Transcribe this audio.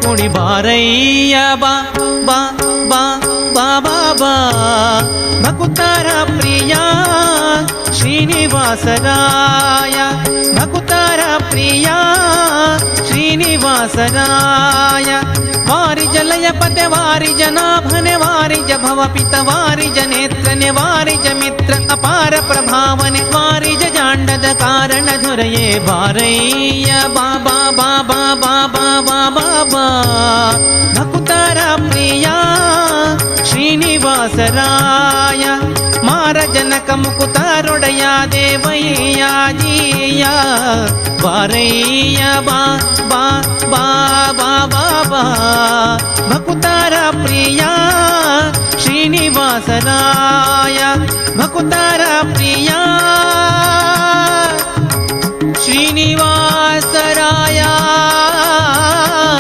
ಕುಡಿ ಬಾರಯ್ಯ ಬಾ ಬಾ ಬಾ ಬಾ ಬಾ ಬಾ ಭಕುತರ ಪ್ರಿಯ ಶ್ರೀನಿವಾಸರಾಯ ಭಕುತರ ಪ್ರಿಯ ಶ್ರೀನಿವಾಸರಾಯ ವಾರಿಜ ಲಯಪತೆ ವಾರಿಜ ನಾಭನೆ ವಾರಿಜ ಭವಪಿತ ವಾರಿಜ ನೇತ್ರನೆ ವಾರಿಜ ಮಿತ್ರ ಅಪಾರ ಪ್ರಭಾವನೆ ವಾರಿಜ ಜಾಂಡದ ಕಾರಣ ದೊರೆಯೇ ಬಾರಯ್ಯ ಬಾಬಾ ಬಾಬಾ ಬಾಬಾ ಬಾಬಾ ಬಾ ಭಕುತರ ಪ್ರಿಯ ಶ್ರೀನಿವಾಸರಾಯ ಮಾರ ಜನಕ ಮುಕುತಾರೊಡೆಯ ದೇವಯ್ಯ ಜೀಯ ಬಾರಯ್ಯ ಬಾ ಬಾ ಬಾ ಬಾ ಬಾ ಬಾ ಭಕುತರ ಪ್ರಿಯ ಶ್ರೀನಿವಾಸರಾಯ ಭಕುತರ ಪ್ರಿಯ